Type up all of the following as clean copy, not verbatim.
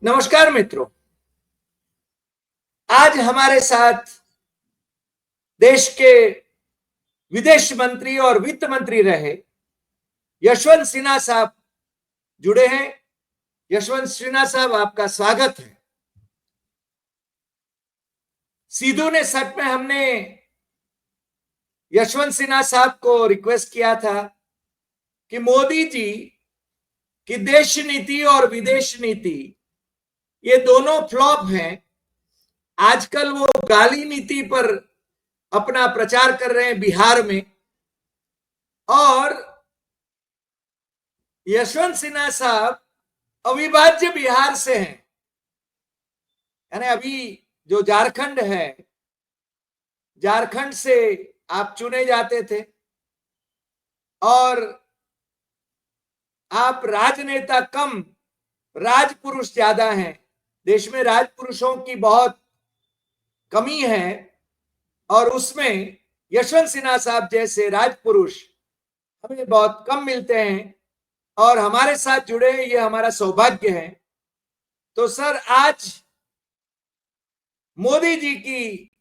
नमस्कार मित्रों। आज हमारे साथ देश के विदेश मंत्री और वित्त मंत्री रहे यशवंत सिन्हा साहब जुड़े हैं। यशवंत सिन्हा साहब, आपका स्वागत है। सीधू ने सट में हमने यशवंत सिन्हा साहब को रिक्वेस्ट किया था कि मोदी जी की देश नीति और विदेश नीति ये दोनों फ्लॉप हैं। आजकल वो गाली नीति पर अपना प्रचार कर रहे हैं बिहार में, और यशवंत सिन्हा साहब अविभाज्य बिहार से हैं। यानी अभी जो झारखंड है, झारखंड से आप चुने जाते थे और आप राजनेता कम, राजपुरुष ज्यादा हैं। देश में राजपुरुषों की बहुत कमी है और उसमें यशवंत सिन्हा साहब जैसे राजपुरुष हमें बहुत कम मिलते हैं और हमारे साथ जुड़े हैं, ये हमारा सौभाग्य है। तो सर, आज मोदी जी की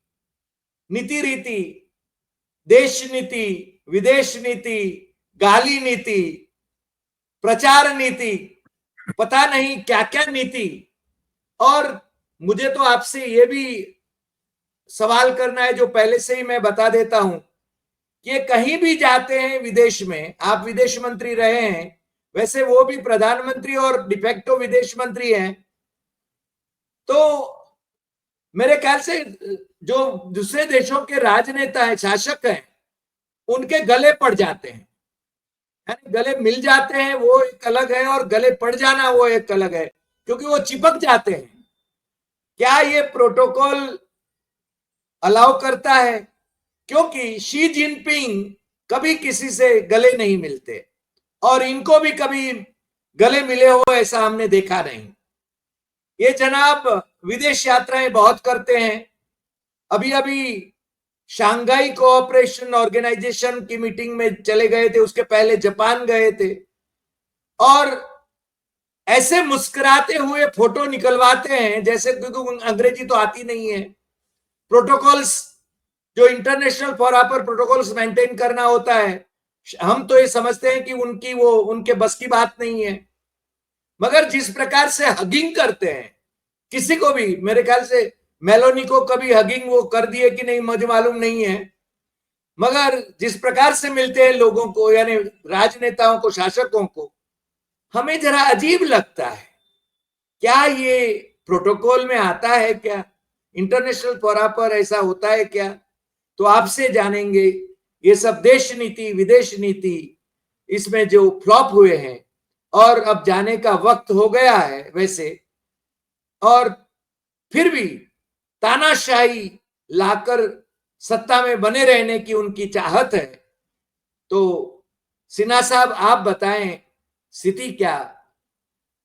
नीति रीति, देश नीति, विदेश नीति, गाली नीति, प्रचार नीति, पता नहीं क्या क्या नीति, और मुझे तो आपसे ये भी सवाल करना है जो पहले से ही मैं बता देता हूं कि कहीं भी जाते हैं विदेश में, आप विदेश मंत्री रहे हैं, वैसे वो भी प्रधानमंत्री और डिफेक्टो विदेश मंत्री हैं, तो मेरे ख्याल से जो दूसरे देशों के राजनेता हैं, शासक हैं, उनके गले पड़ जाते हैं। गले मिल जाते हैं वो एक अलग है, और गले पड़ जाना वो एक अलग है, क्योंकि वो चिपक जाते हैं। क्या ये प्रोटोकॉल अलाउ करता है? क्योंकि शी जिनपिंग कभी किसी से गले नहीं मिलते और इनको भी कभी गले मिले हो ऐसा हमने देखा नहीं। ये जनाब विदेश यात्राएं बहुत करते हैं। अभी अभी शंघाई कोऑपरेशन ऑर्गेनाइजेशन की मीटिंग में चले गए थे, उसके पहले जापान गए थे, और ऐसे मुस्कुराते हुए फोटो निकलवाते हैं जैसे, क्योंकि अंग्रेजी तो आती नहीं है। प्रोटोकॉल्स जो इंटरनेशनल फोरा पर प्रोटोकॉल्स मेंटेन करना होता है, हम तो ये समझते हैं कि उनके बस की बात नहीं है। मगर जिस प्रकार से हगिंग करते हैं किसी को भी, मेरे ख्याल से मेलोनी को कभी हगिंग वो कर दिए कि नहीं मुझे मालूम नहीं है, मगर जिस प्रकार से मिलते हैं लोगों को, यानी राजनेताओं को, शासकों को, हमें जरा अजीब लगता है। क्या ये प्रोटोकॉल में आता है? क्या इंटरनेशनल फोरा पर ऐसा होता है क्या? तो आपसे जानेंगे ये सब देश नीति, विदेश नीति, इसमें जो फ्लॉप हुए हैं, और अब जाने का वक्त हो गया है वैसे, और फिर भी तानाशाही लाकर सत्ता में बने रहने की उनकी चाहत है। तो सिन्हा साहब, आप बताएं स्थिति क्या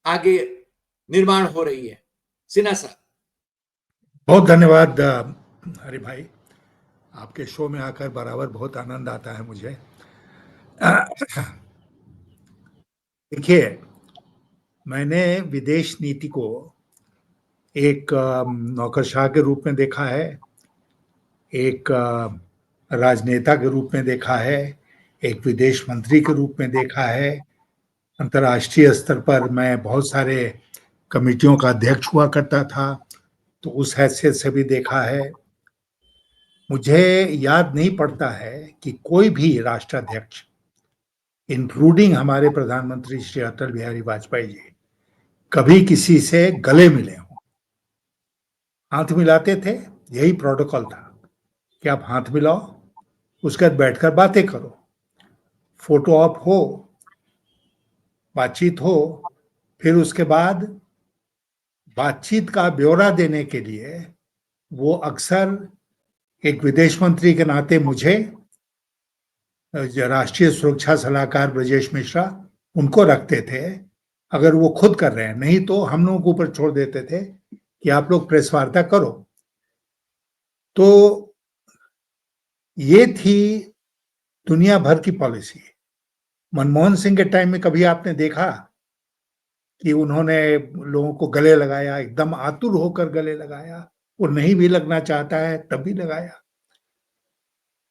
आगे निर्माण हो रही है? सिन्हा साहब। बहुत धन्यवाद हरि भाई, आपके शो में आकर बराबर बहुत आनंद आता है मुझे। देखिए, मैंने विदेश नीति को एक नौकरशाह के रूप में देखा है, एक राजनेता के रूप में देखा है, एक विदेश मंत्री के रूप में देखा है। अंतर्राष्ट्रीय स्तर पर मैं बहुत सारे कमेटियों का अध्यक्ष हुआ करता था, तो उस हैसियत से भी देखा है। मुझे याद नहीं पड़ता है कि कोई भी राष्ट्राध्यक्ष, इंक्लूडिंग हमारे प्रधानमंत्री श्री अटल बिहारी वाजपेयी जी, कभी किसी से गले मिले हों। हाथ मिलाते थे, यही प्रोटोकॉल था कि आप हाथ मिलाओ, उसके बाद बैठकर बातें करो, फोटो ऑप हो, बातचीत हो। फिर उसके बाद बातचीत का ब्यौरा देने के लिए वो अक्सर एक विदेश मंत्री के नाते मुझे, राष्ट्रीय सुरक्षा सलाहकार ब्रजेश मिश्रा, उनको रखते थे अगर वो खुद कर रहे हैं, नहीं तो हम लोगों को ऊपर छोड़ देते थे कि आप लोग प्रेस वार्ता करो। तो ये थी दुनिया भर की पॉलिसी। मनमोहन सिंह के टाइम में कभी आपने देखा कि उन्होंने लोगों को गले लगाया, एकदम आतुर होकर गले लगाया, वो नहीं भी लगना चाहता है तब भी लगाया।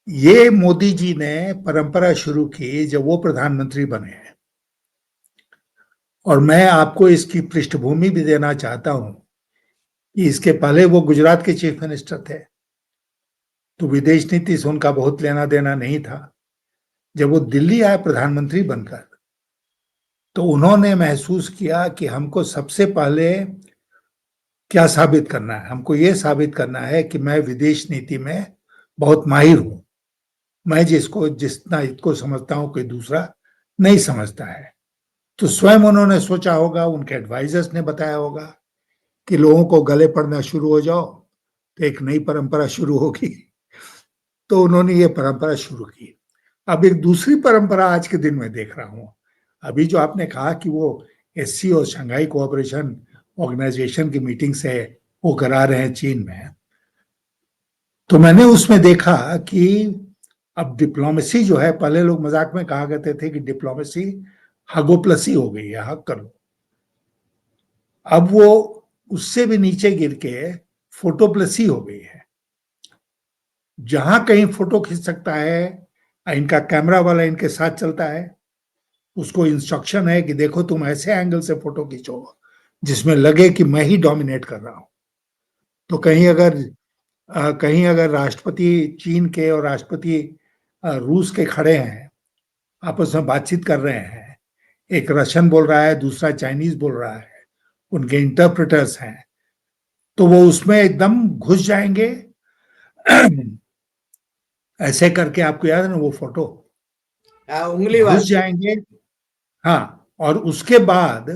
ये मोदी जी ने परंपरा शुरू की जब वो प्रधानमंत्री बने हैं। और मैं आपको इसकी पृष्ठभूमि भी देना चाहता हूं कि इसके पहले वो गुजरात के चीफ मिनिस्टर थे, तो विदेश नीति से उनका बहुत लेना देना नहीं था। जब वो दिल्ली आए प्रधानमंत्री बनकर, तो उन्होंने महसूस किया कि हमको सबसे पहले क्या साबित करना है। हमको ये साबित करना है कि मैं विदेश नीति में बहुत माहिर हूं। मैं जितना इसको समझता हूं कोई दूसरा नहीं समझता है। तो स्वयं उन्होंने सोचा होगा, उनके एडवाइजर्स ने बताया होगा कि लोगों को गले पड़ना शुरू हो जाओ तो एक नई परंपरा शुरू होगी। तो उन्होंने ये परंपरा शुरू की। अब एक दूसरी परंपरा आज के दिन में देख रहा हूं। अभी जो आपने कहा कि वो एससी और शंघाई कोऑपरेशन ऑर्गेनाइजेशन की मीटिंग से वो करा रहे हैं चीन में, तो मैंने उसमें देखा कि अब डिप्लोमेसी जो है, पहले लोग मजाक में कहा करते थे कि डिप्लोमेसी हगोप्लसी हो गई है, हक करो। अब वो उससे भी नीचे गिर के फोटोप्लसी हो गई है। जहां कहीं फोटो खींच सकता है, इनका कैमरा वाला इनके साथ चलता है, उसको इंस्ट्रक्शन है कि देखो तुम ऐसे एंगल से फोटो खींचो जिसमें लगे कि मैं ही डोमिनेट कर रहा हूं। तो कहीं अगर राष्ट्रपति चीन के और राष्ट्रपति रूस के खड़े हैं, आपस में बातचीत कर रहे हैं, एक रशियन बोल रहा है, दूसरा चाइनीज बोल रहा है, उनके इंटरप्रेटर्स हैं, तो वो उसमें एकदम घुस जाएंगे। ऐसे करके, आपको याद है ना वो फोटो, उंगली घुस वाला। जाएंगे। हाँ, और उसके बाद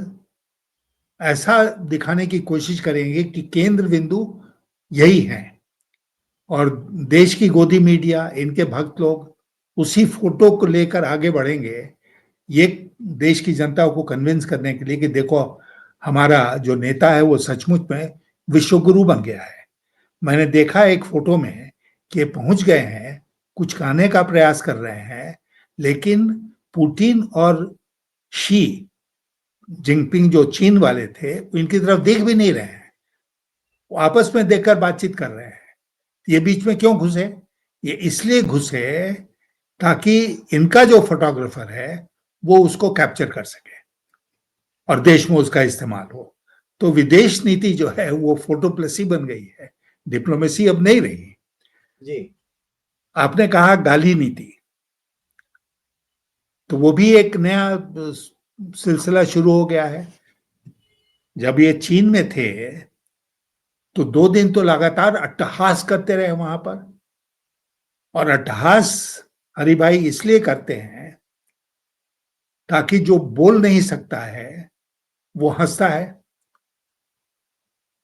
ऐसा दिखाने की कोशिश करेंगे कि केंद्र बिंदु यही है, और देश की गोदी मीडिया, इनके भक्त लोग उसी फोटो को लेकर आगे बढ़ेंगे, ये देश की जनता को कन्विंस करने के लिए कि देखो हमारा जो नेता है वो सचमुच में विश्वगुरु बन गया है। मैंने देखा एक फोटो में कि पहुंच गए हैं, कुछ कहने का प्रयास कर रहे हैं, लेकिन पुतिन और शी जिनपिंग जो चीन वाले थे, इनकी तरफ देख भी नहीं रहे हैं, वो आपस में देखकर बातचीत कर रहे हैं। ये बीच में क्यों घुसे? ये इसलिए घुसे ताकि इनका जो फोटोग्राफर है वो उसको कैप्चर कर सके और देश में उसका इस्तेमाल हो। तो विदेश नीति जो है वो फोटोप्लेसी बन गई है, डिप्लोमेसी अब नहीं रही। जी। आपने कहा गाली नीति, तो वो भी एक नया सिलसिला शुरू हो गया है। जब ये चीन में थे तो 2 दिन तो लगातार अट्टहास करते रहे वहां पर। और अट्टहास हरि भाई इसलिए करते हैं ताकि जो बोल नहीं सकता है वो हंसता है।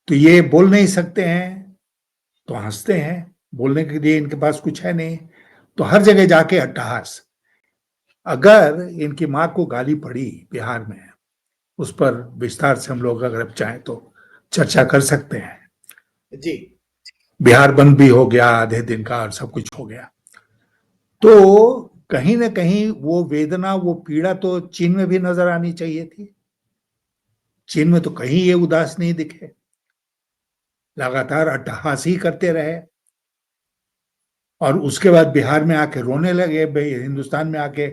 तो ये बोल नहीं सकते हैं तो हंसते हैं, बोलने के लिए इनके पास कुछ है नहीं, तो हर जगह जाके अट्टहास। अगर इनकी मां को गाली पड़ी बिहार में, उस पर विस्तार से हम लोग अगर चाहें तो चर्चा कर सकते हैं। जी। बिहार बंद भी हो गया आधे दिन का और सब कुछ हो गया, तो कहीं ना कहीं वो वेदना, वो पीड़ा तो चीन में भी नजर आनी चाहिए थी। चीन में तो कहीं ये उदास नहीं दिखे, लगातार अट्टहास ही करते रहे। और उसके बाद बिहार में आके रोने लगे, भाई हिंदुस्तान में आके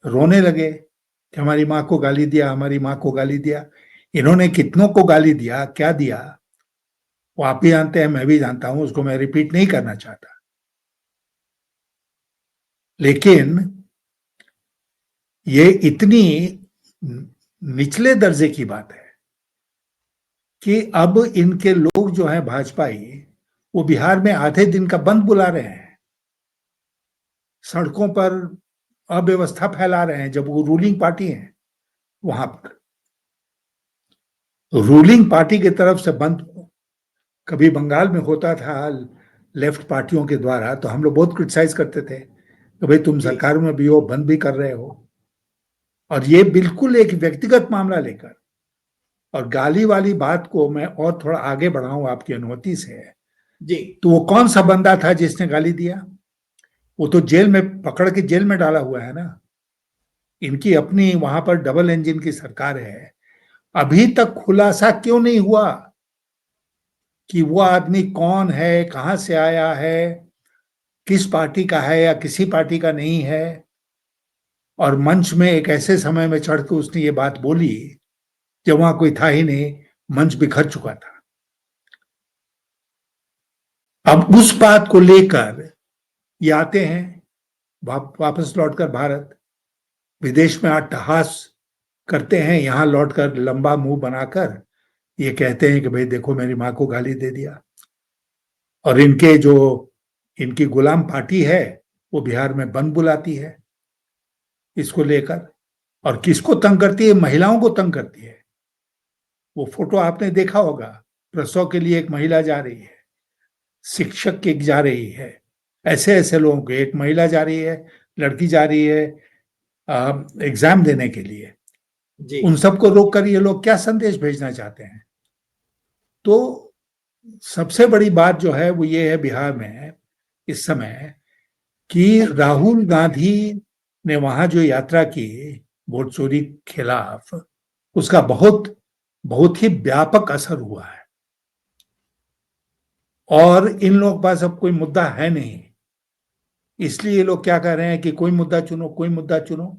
रोने लगे कि हमारी माँ को गाली दिया, हमारी माँ को गाली दिया। इन्होंने कितनों को गाली दिया, क्या दिया, वो आप भी जानते हैं, मैं भी जानता हूं, उसको मैं रिपीट नहीं करना चाहता। लेकिन ये इतनी निचले दर्जे की बात है कि अब इनके लोग जो हैं भाजपाई, वो बिहार में आधे दिन का बंद बुला रहे हैं, सड़कों पर अव्यवस्था फैला रहे हैं, जब वो रूलिंग पार्टी है वहां पर। रूलिंग पार्टी की तरफ से बंद कभी बंगाल में होता था लेफ्ट पार्टियों के द्वारा, तो हम लोग बहुत क्रिटिसाइज करते थे कि भाई तुम सरकार में भी हो, बंद भी कर रहे हो। और ये बिल्कुल एक व्यक्तिगत मामला लेकर, और गाली वाली बात को मैं और थोड़ा आगे बढ़ाऊं आपकी अनुमति से, जी। तो वो कौन सा बंदा था जिसने गाली दिया? वो तो जेल में, पकड़ के जेल में डाला हुआ है ना। इनकी अपनी वहां पर डबल इंजन की सरकार है, अभी तक खुलासा क्यों नहीं हुआ कि वो आदमी कौन है, कहां से आया है, किस पार्टी का है या किसी पार्टी का नहीं है। और मंच में एक ऐसे समय में चढ़ के उसने ये बात बोली जब वहां कोई था ही नहीं, मंच बिखर चुका था। अब उस बात को लेकर ये आते हैं वापस लौटकर भारत, विदेश में अट्टहास करते हैं, यहां लौटकर लंबा मुंह बनाकर ये कहते हैं कि भाई देखो मेरी मां को गाली दे दिया। और इनके जो इनकी गुलाम पार्टी है वो बिहार में बंद बुलाती है इसको लेकर, और किसको तंग करती है? महिलाओं को तंग करती है। वो फोटो आपने देखा होगा, प्रसव के लिए एक महिला जा रही है, शिक्षक की जा रही है, ऐसे ऐसे लोगों के, एक महिला जा रही है, लड़की जा रही है एग्जाम देने के लिए। जी उन सबको रोक कर ये लोग क्या संदेश भेजना चाहते हैं? तो सबसे बड़ी बात जो है वो ये है बिहार में इस समय कि राहुल गांधी ने वहां जो यात्रा की वोट चोरी के खिलाफ, उसका बहुत बहुत ही व्यापक असर हुआ है। और इन लोगों के पास अब कोई मुद्दा है नहीं, इसलिए ये लोग क्या कह रहे हैं कि कोई मुद्दा चुनो, कोई मुद्दा चुनो।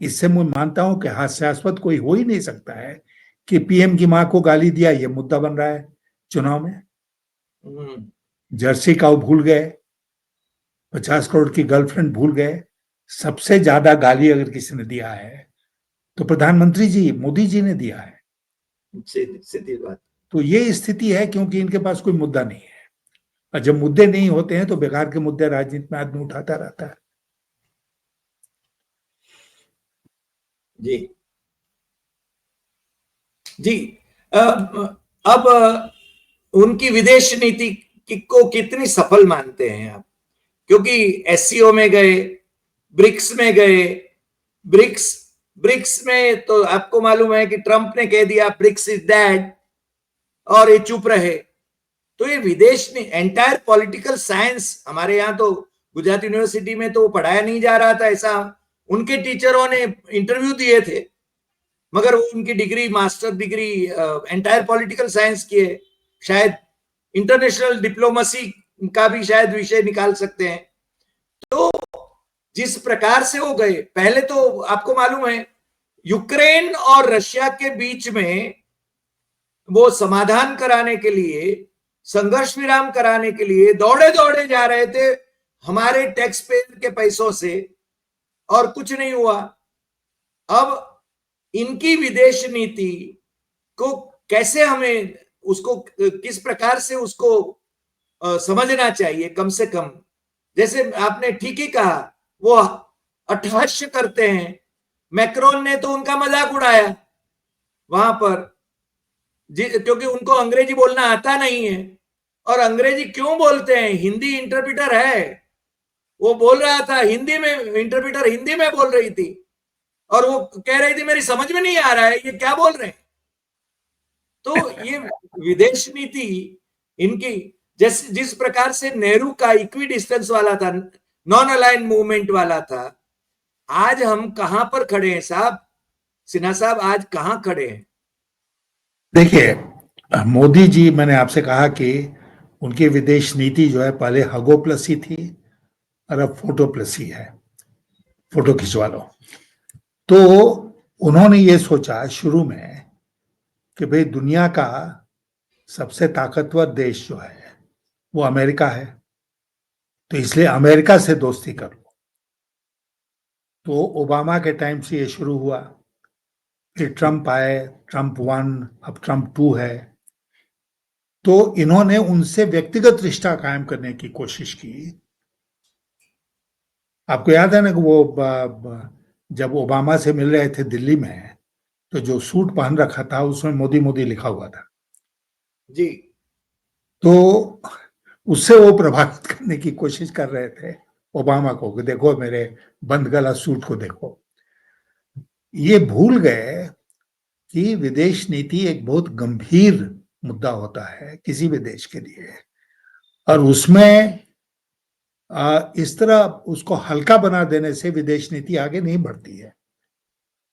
इससे मैं मानता हूं कि हास्यास्पद कोई हो ही नहीं सकता है कि पीएम की मां को गाली दिया ये मुद्दा बन रहा है चुनाव में। जर्सी का भूल गए, 50 करोड़ की गर्लफ्रेंड भूल गए। सबसे ज्यादा गाली अगर किसी ने दिया है तो प्रधानमंत्री जी मोदी जी ने दिया है। सीधी बात। तो ये स्थिति है क्योंकि इनके पास कोई मुद्दा नहीं है, और जब मुद्दे नहीं होते हैं तो बेकार के मुद्दे राजनीति में आदमी उठाता रहता है। जी जी। अब उनकी विदेश नीति को कितनी सफल मानते हैं आप? क्योंकि एससीओ में गए, ब्रिक्स में गए, ब्रिक्स ब्रिक्स में तो आपको मालूम है कि ट्रंप ने कह दिया ब्रिक्स इज डेड, और ये चुप रहे। तो ये विदेश ने एंटायर पॉलिटिकल साइंस, हमारे यहाँ तो गुजरात यूनिवर्सिटी में तो पढ़ाया नहीं जा रहा था ऐसा, उनके टीचरों ने इंटरव्यू दिए थे, मगर वो उनकी degree, master degree entire political science की है। शायद इंटरनेशनल डिप्लोमेसी का भी शायद विषय निकाल सकते हैं। तो जिस प्रकार से वो गए, पहले तो आपको मालूम है यूक्रेन और रशिया के बीच में वो समाधान कराने के लिए, संघर्ष विराम कराने के लिए दौड़े दौड़े जा रहे थे हमारे टैक्स पेयर के पैसों से, और कुछ नहीं हुआ। अब इनकी विदेश नीति को कैसे हमें उसको किस प्रकार से उसको समझना चाहिए? कम से कम, जैसे आपने ठीक ही कहा, वो अट्टहास्य करते हैं। मैक्रोन ने तो उनका मजाक उड़ाया वहां पर, क्योंकि उनको अंग्रेजी बोलना आता नहीं है। और अंग्रेजी क्यों बोलते हैं? हिंदी इंटरप्रेटर है, वो बोल रहा था हिंदी में, इंटरप्रेटर हिंदी में बोल रही थी, और वो कह रही थी मेरी समझ में नहीं आ रहा है ये क्या बोल रहे हैं। तो ये विदेश नीति इनकी, जिस प्रकार से नेहरू का इक्वी डिस्टेंस वाला था, नॉन अलाइन मूवमेंट वाला था, आज हम कहां पर खड़े हैं साहब? सिन्हा साहब आज कहां खड़े हैं? देखिए, मोदी जी, मैंने आपसे कहा कि उनकी विदेश नीति जो है पहले हगो प्लसी थी और अब फोटो प्लसी है, फोटो खिंचवा लो। तो उन्होंने ये सोचा शुरू में कि भाई दुनिया का सबसे ताकतवर देश जो है वो अमेरिका है, तो इसलिए अमेरिका से दोस्ती कर लो। तो ओबामा के टाइम से ये शुरू हुआ, फिर ट्रंप आए, ट्रंप 1, अब ट्रंप 2 है। तो इन्होंने उनसे व्यक्तिगत रिश्ता कायम करने की कोशिश की। आपको याद है ना कि वो जब ओबामा से मिल रहे थे दिल्ली में, तो जो सूट पहन रखा था उसमें मोदी मोदी लिखा हुआ था। जी। तो उससे वो प्रभावित करने की कोशिश कर रहे थे ओबामा को कि देखो मेरे बंद गला सूट को देखो। ये भूल गए कि विदेश नीति एक बहुत गंभीर मुद्दा होता है किसी भी देश के लिए, और उसमें इस तरह उसको हल्का बना देने से विदेश नीति आगे नहीं बढ़ती है।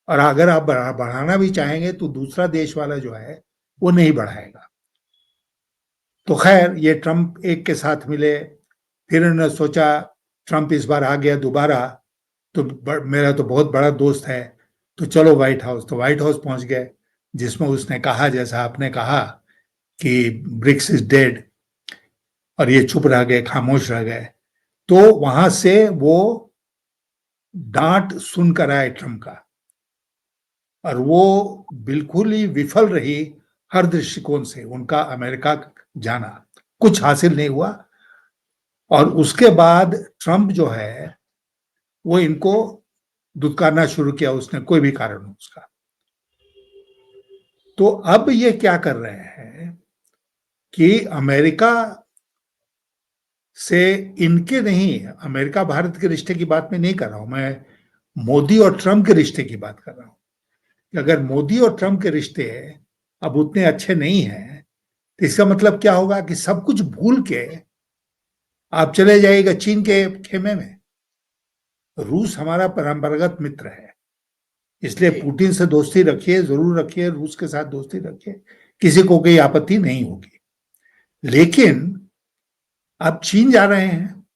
और अगर आप बढ़ाना भी चाहेंगे तो दूसरा देश वाला जो है वो नहीं बढ़ाएगा। तो खैर ये ट्रम्प एक के साथ मिले, फिर उन्होंने सोचा ट्रम्प इस बार आ गया दोबारा तो मेरा तो बहुत बड़ा दोस्त है, तो चलो व्हाइट हाउस। तो व्हाइट हाउस पहुंच गए, जिसमें उसने कहा, जैसा आपने कहा, कि ब्रिक्स इज डेड, और ये चुप रह गए, खामोश रह गए। तो वहां से वो डांट सुनकर आए ट्रम्प का, और वो बिल्कुल ही विफल रही हर दृष्टिकोण से। उनका अमेरिका जाना कुछ हासिल नहीं हुआ, और उसके बाद ट्रम्प जो है वो इनको दुत्कारना शुरू किया, उसने कोई भी कारण हो उसका। तो अब ये क्या कर रहे हैं कि अमेरिका से इनके नहीं, अमेरिका भारत के रिश्ते की बात मैं नहीं कर रहा हूं, मैं मोदी और ट्रम्प के रिश्ते की बात कर रहा हूं। कि अगर मोदी और ट्रम्प के रिश्ते अब उतने अच्छे नहीं हैं, तो इसका मतलब क्या होगा कि सब कुछ भूल के आप चले जाइएगा चीन के खेमे में। रूस हमारा परंपरागत मित्र है, इसलिए पुतिन से दोस्ती रखिए, जरूर रखिए, रूस के साथ दोस्ती रखिए, किसी को कोई आपत्ति नहीं होगी। लेकिन अब चीन जा रहे हैं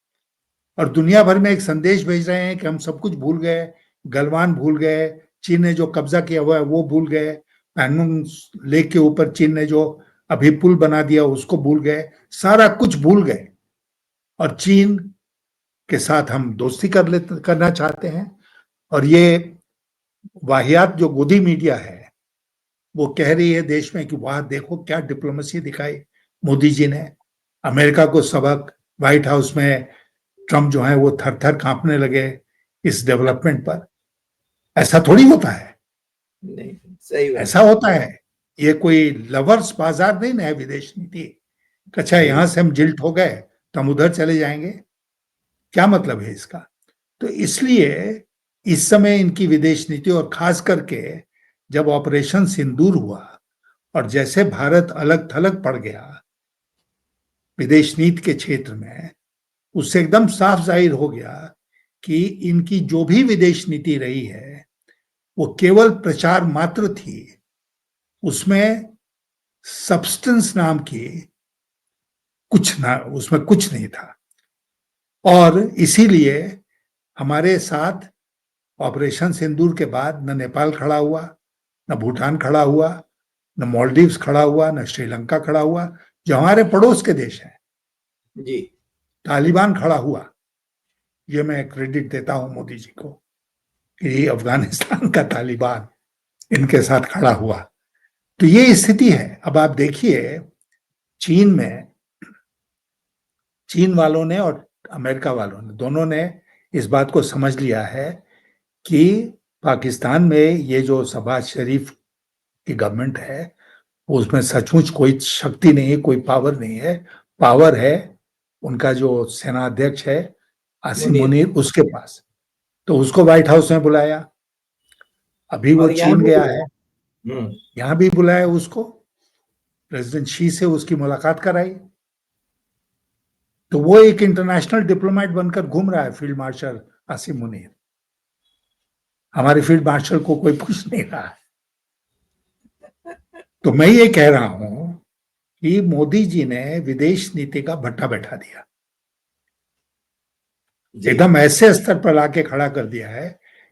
और दुनिया भर में एक संदेश भेज रहे हैं कि हम सब कुछ भूल गए, गलवान भूल गए, चीन ने जो कब्जा किया हुआ है वो भूल गए, पैंगोंग लेक के ऊपर चीन ने जो अभी पुल बना दिया उसको भूल गए, सारा कुछ भूल गए, और चीन के साथ हम दोस्ती करना चाहते हैं। और ये वाहियात जो गोदी मीडिया है वो कह रही है देश में कि वाह देखो क्या डिप्लोमेसी दिखाई मोदी जी ने, अमेरिका को सबक। व्हाइट हाउस में ट्रम्प जो है वो थर थर कांपने लगे इस डेवलपमेंट पर। ऐसा थोड़ी होता है, नहीं, सही बात। ऐसा होता है, ये कोई लवर्स बाजार नहीं ना है विदेश नीति। अच्छा यहां से हम जिल्ट हो गए तो हम उधर चले जाएंगे, क्या मतलब है इसका? तो इसलिए इस समय इनकी विदेश नीति, और खास करके जब ऑपरेशन सिंदूर हुआ और जैसे भारत अलग थलग पड़ गया विदेश नीति के क्षेत्र में, उससे एकदम साफ जाहिर हो गया कि इनकी जो भी विदेश नीति रही है वो केवल प्रचार मात्र थी, उसमें सब्सटेंस नाम की कुछ ना, उसमें कुछ नहीं था। और इसीलिए हमारे साथ ऑपरेशन सिंदूर के बाद न नेपाल खड़ा हुआ, न भूटान खड़ा हुआ, न मालदीव्स खड़ा हुआ, न श्रीलंका खड़ा हुआ, जो हमारे पड़ोस के देश हैं। जी, तालिबान खड़ा हुआ, ये मैं क्रेडिट देता हूं मोदी जी को कि अफगानिस्तान का तालिबान इनके साथ खड़ा हुआ। तो ये स्थिति है। अब आप देखिए चीन में, चीन वालों ने और अमेरिका वालों ने दोनों ने इस बात को समझ लिया है कि पाकिस्तान में ये जो शहबाज शरीफ की गवर्नमेंट है उसमें सचमुच कोई शक्ति नहीं है, कोई पावर नहीं है। पावर है उनका जो सेना अध्यक्ष है आसिम मुनीर, उसके पास। तो उसको व्हाइट हाउस में बुलाया, अभी वो और यहाँ चीन भी गया है, बुलाया। यहां भी बुलाया उसको, प्रेसिडेंट शी से उसकी मुलाकात कराई। तो वो एक इंटरनेशनल डिप्लोमेट बनकर घूम रहा है, फील्ड मार्शल आसिम मुनीर। हमारे फील्ड मार्शल को कोई पूछ नहीं रहा है। तो मैं ये कह रहा हूं कि मोदी जी ने विदेश नीति का भट्टा बैठा दिया, एकदम ऐसे स्तर पर लाके खड़ा कर दिया है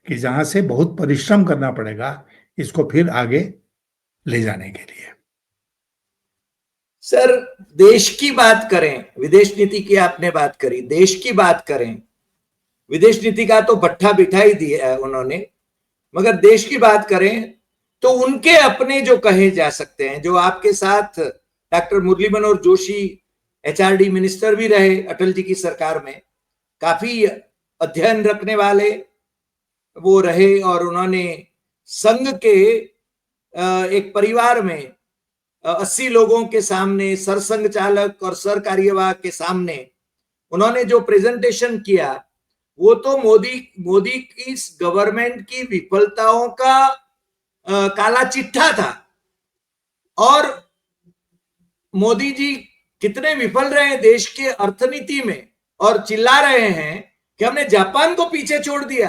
कि जहां से बहुत परिश्रम करना पड़ेगा इसको फिर आगे ले जाने के लिए। सर, देश की बात करें, विदेश नीति की आपने बात करी, देश की बात करें, विदेश नीति का तो भट्ठा बिठा ही दिया है उन्होंने, मगर देश की बात करें तो उनके अपने जो कहे जा सकते हैं, जो आपके साथ doctor Murli Manohar Joshi HRD minister भी रहे अटल जी की सरकार में, काफी अध्ययन रखने वाले वो रहे, और उन्होंने संघ के एक परिवार में 80 लोगों के सामने, सरसंघ चालक और सर कार्यवाह के सामने उन्होंने जो प्रेजेंटेशन किया वो तो मोदी की गवर्नमेंट की विफलताओं का काला चिट्ठा था। और मोदी जी कितने विफल रहे देश के अर्थनीति में, और चिल्ला रहे हैं कि हमने जापान को पीछे छोड़ दिया।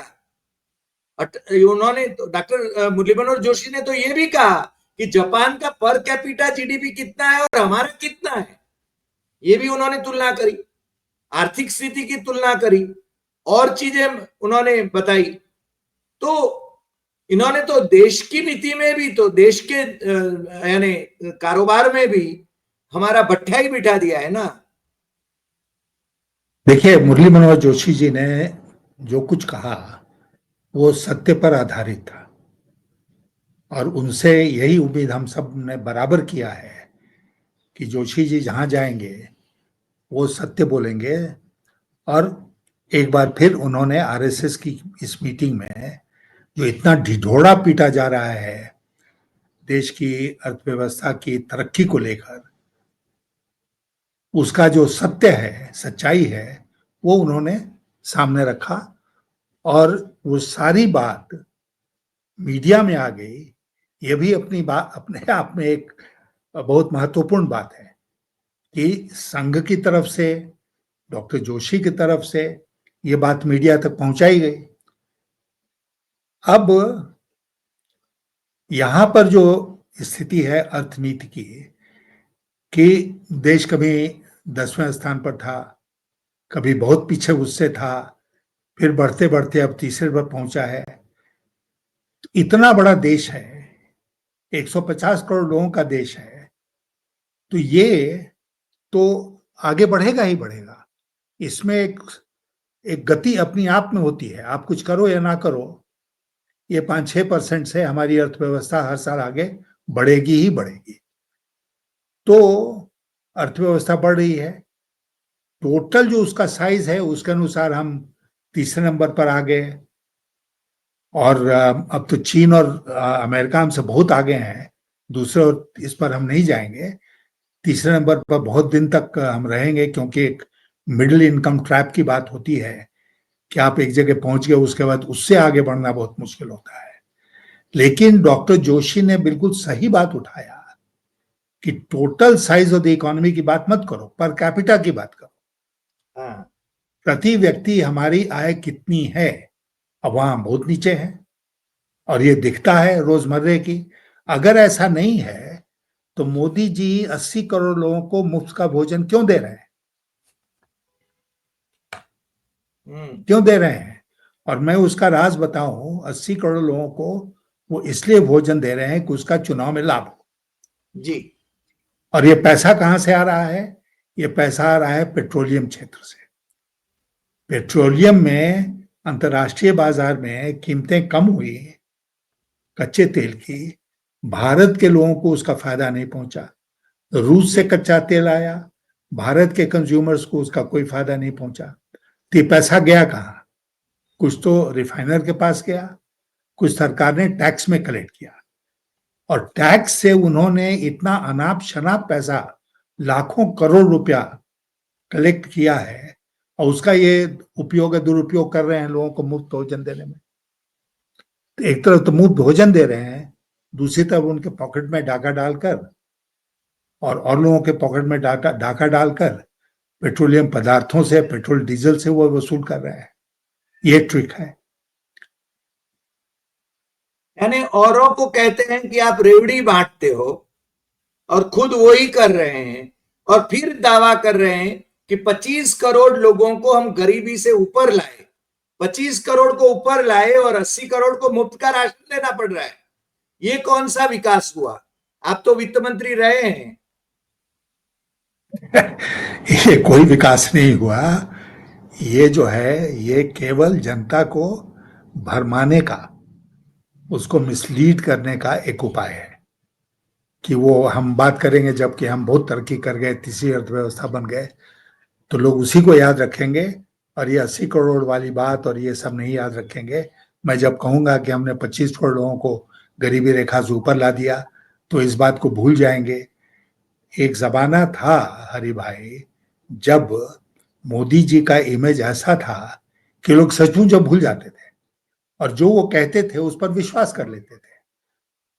उन्होंने डॉक्टर मुरली मनोहर जोशी ने तो ये भी कहा कि जापान का पर कैपिटा जीडीपी कितना है और हमारा कितना है, ये भी उन्होंने तुलना करी, आर्थिक स्थिति की तुलना करी, और चीजें उन्होंने बताई। तो इन्होंने तो देश की नीति में भी, तो देश के यानी कारोबार में भी हमारा भट्ठा ही बिठा दिया है ना। देखिए, मुरली मनोहर जोशी जी ने जो कुछ कहा वो सत्य पर आधारित था, और उनसे यही उम्मीद हम सब ने बराबर किया है कि जोशी जी जहां जाएंगे वो सत्य बोलेंगे। और एक बार फिर उन्होंने आरएसएस की इस मीटिंग में जो इतना ढिढोरा पीटा जा रहा है देश की अर्थव्यवस्था की तरक्की को लेकर, उसका जो सत्य है, सच्चाई है, वो उन्होंने सामने रखा। और वो सारी बात मीडिया में आ गई। ये भी अपनी बात अपने आप में एक बहुत महत्वपूर्ण बात है कि संघ की तरफ से, डॉक्टर जोशी की तरफ से ये बात मीडिया तक पहुंचाई गई। अब यहां पर जो स्थिति है अर्थनीति की, कि देश कभी 10वें स्थान पर था, कभी बहुत पीछे उससे था, फिर बढ़ते बढ़ते अब तीसरे पर पहुंचा है। इतना बड़ा देश है, 150 करोड़ लोगों का देश है, तो ये तो आगे बढ़ेगा ही बढ़ेगा। इसमें एक गति अपनी आप में होती है, आप कुछ करो या ना करो, ये 5-6% से हमारी अर्थव्यवस्था हर साल आगे बढ़ेगी ही बढ़ेगी। तो अर्थव्यवस्था बढ़ रही है, टोटल जो उसका साइज है उसके अनुसार हम तीसरे नंबर पर आ गए, और अब तो चीन और अमेरिका हमसे बहुत आगे हैं। दूसरे और इस पर हम नहीं जाएंगे, तीसरे नंबर पर बहुत दिन तक हम रहेंगे, क्योंकि एक मिडिल इनकम ट्रैप की बात होती है कि आप एक जगह पहुंच गए, उसके बाद उससे आगे बढ़ना बहुत मुश्किल होता है। लेकिन डॉक्टर जोशी ने बिल्कुल सही बात उठाया कि total size of the economy की बात मत करो, पर कैपिटा की बात करो। हाँ, प्रति व्यक्ति हमारी आय कितनी है, अब वहां बहुत नीचे है, और ये दिखता है रोजमर्रे की। अगर ऐसा नहीं है तो मोदी जी 80 करोड़ लोगों को मुफ्त का भोजन क्यों दे रहे हैं? क्यों दे रहे हैं? और मैं उसका राज बताऊं, 80 करोड़ लोगों को वो इसलिए भोजन दे रहे हैं कि उसका चुनाव में लाभ हो जी। और ये पैसा कहां से आ रहा है? ये पैसा आ रहा है पेट्रोलियम क्षेत्र से। पेट्रोलियम में अंतर्राष्ट्रीय बाजार में कीमतें कम हुई कच्चे तेल की, भारत के लोगों को उसका फायदा नहीं पहुंचा। रूस से कच्चा तेल आया, भारत के कंज्यूमर्स को उसका कोई फायदा नहीं पहुंचा। तो ये पैसा गया कहां? कुछ तो रिफाइनर के पास गया, कुछ सरकार ने टैक्स में कलेक्ट किया, और टैक्स से उन्होंने इतना अनाप शनाप पैसा, लाखों करोड़ रुपया कलेक्ट किया है, और उसका ये उपयोग दुरुपयोग कर रहे हैं लोगों को मुफ्त भोजन देने में। तो एक तरफ तो मुफ्त भोजन दे रहे हैं, दूसरी तरफ उनके पॉकेट में डाका डालकर और लोगों के पॉकेट में डाका डालकर पेट्रोलियम पदार्थों से, पेट्रोल डीजल से वो वसूल कर रहे हैं। ये ट्रिक है। यानी औरों को कहते हैं कि आप रेवड़ी बांटते हो और खुद वो ही कर रहे हैं, और फिर दावा कर रहे हैं कि 25 करोड़ लोगों को हम गरीबी से ऊपर लाए, 25 करोड़ को ऊपर लाए और 80 करोड़ को मुफ्त का राशन देना पड़ रहा है। ये कौन सा विकास हुआ? आप तो वित्त मंत्री रहे हैं। ये कोई विकास नहीं हुआ। ये जो है ये केवल जनता को भरमाने का, उसको मिसलीड करने का एक उपाय है कि वो हम बात करेंगे जबकि हम बहुत तरक्की कर गए, तीसरी अर्थव्यवस्था बन गए, तो लोग उसी को याद रखेंगे और ये 80 करोड़ वाली बात और ये सब नहीं याद रखेंगे। मैं जब कहूंगा कि हमने 25 करोड़ लोगों को गरीबी रेखा से ऊपर ला दिया तो इस बात को भूल जाएंगे। एक जमाना था हरि भाई जब मोदी जी का इमेज ऐसा था कि लोग सचमुच जब भूल जाते थे और जो वो कहते थे उस पर विश्वास कर लेते थे।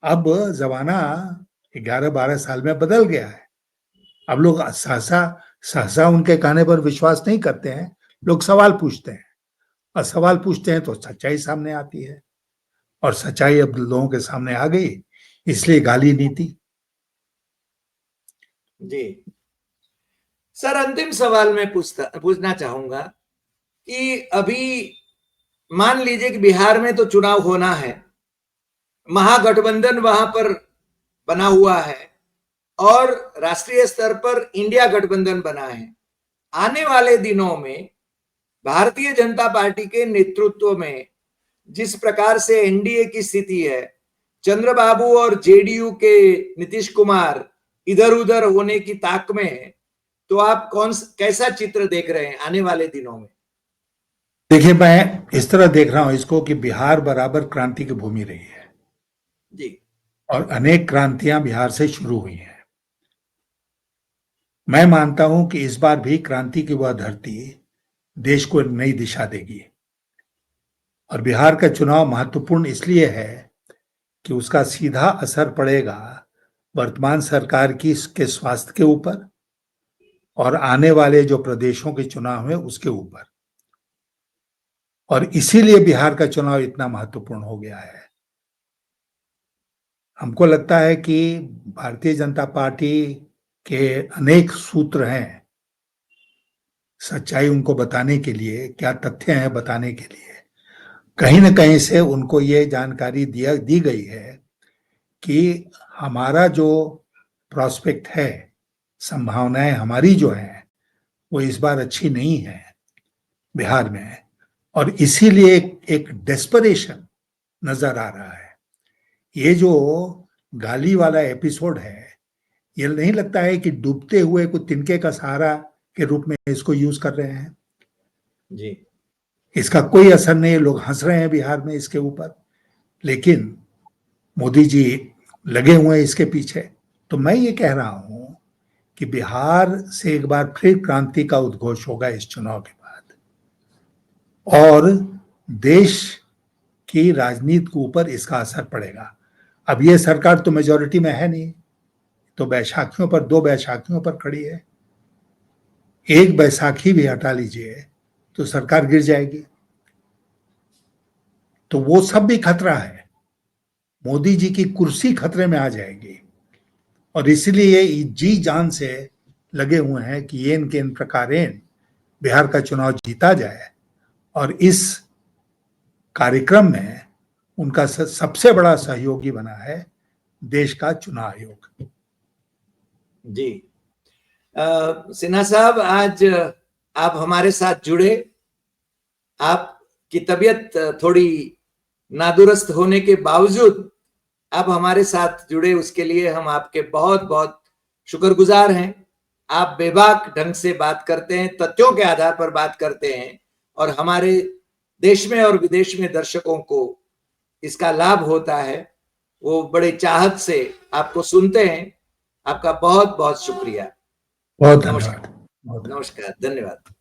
अब जमाना 11-12 साल में बदल गया है। अब लोग सहसा सहसा उनके कहने पर विश्वास नहीं करते हैं, लोग सवाल पूछते हैं, और सवाल पूछते हैं तो सच्चाई सामने आती है। और सच्चाई अब लोगों के सामने आ गई, इसलिए गाली नीति। जी सर, अंतिम सवाल मैं पूछना चाहूंगा कि अभी मान लीजिए कि बिहार में तो चुनाव होना है, महागठबंधन वहां पर बना हुआ है और राष्ट्रीय स्तर पर इंडिया गठबंधन बना है। आने वाले दिनों में भारतीय जनता पार्टी के नेतृत्व में जिस प्रकार से एनडीए की स्थिति है, चंद्रबाबू और जेडीयू के नीतीश कुमार इधर उधर होने की ताक में है, तो आप कैसा चित्र देख रहे हैं आने वाले दिनों में? देखिए, मैं इस तरह देख रहा हूं इसको कि बिहार बराबर क्रांति की भूमि रही है जी। और अनेक क्रांतियां बिहार से शुरू हुई हैं। मैं मानता हूं कि इस बार भी क्रांति की वह धरती देश को नई दिशा देगी। और बिहार का चुनाव महत्वपूर्ण इसलिए है कि उसका सीधा असर पड़ेगा वर्तमान सरकार के स्वास्थ्य के ऊपर और आने वाले जो प्रदेशों के चुनाव हैं उसके ऊपर। और इसीलिए बिहार का चुनाव इतना महत्वपूर्ण हो गया है। हमको लगता है कि भारतीय जनता पार्टी के अनेक सूत्र हैं सच्चाई उनको बताने के लिए, क्या तथ्य हैं बताने के लिए। कहीं न कहीं से उनको ये जानकारी दी गई है कि हमारा जो प्रॉस्पेक्ट है, संभावनाएं हमारी जो हैं वो इस बार अच्छी नहीं है बिहार में। और इसीलिए एक डेस्परेशन नजर आ रहा है। ये जो गाली वाला एपिसोड है, ये नहीं लगता है कि डूबते हुए को तिनके का सहारा के रूप में इसको यूज कर रहे हैं? जी। इसका कोई असर नहीं है, लोग हंस रहे हैं बिहार में इसके ऊपर, लेकिन मोदी जी लगे हुए हैं इसके पीछे। तो मैं ये कह रहा हूं कि बिहार से एक बार फिर क्रांति का उद्घोष होगा इस चुनाव के बाद और देश की राजनीति के ऊपर इसका असर पड़ेगा। अब ये सरकार तो मेजोरिटी में है नहीं, तो बैसाखियों पर, 2 बैसाखियों पर खड़ी है। एक बैसाखी भी हटा लीजिए तो सरकार गिर जाएगी। तो वो सब भी खतरा है, मोदी जी की कुर्सी खतरे में आ जाएगी। और इसलिए जी जान से लगे हुए हैं कि येन केन प्रकारेण बिहार का चुनाव जीता जाए। और इस कार्यक्रम में उनका सबसे बड़ा सहयोगी बना है देश का चुनाव आयोग। जी सिन्हा साहब, आज आप हमारे साथ जुड़े, आपकी तबीयत थोड़ी नादुरुस्त होने के बावजूद आप हमारे साथ जुड़े, उसके लिए हम आपके बहुत बहुत शुक्रगुजार हैं। आप बेबाक ढंग से बात करते हैं, तथ्यों के आधार पर बात करते हैं और हमारे देश में और विदेश में दर्शकों को इसका लाभ होता है। वो बड़े चाहत से आपको सुनते हैं। आपका बहुत बहुत शुक्रिया। बहुत धन्यवाद। नमस्कार, धन्यवाद।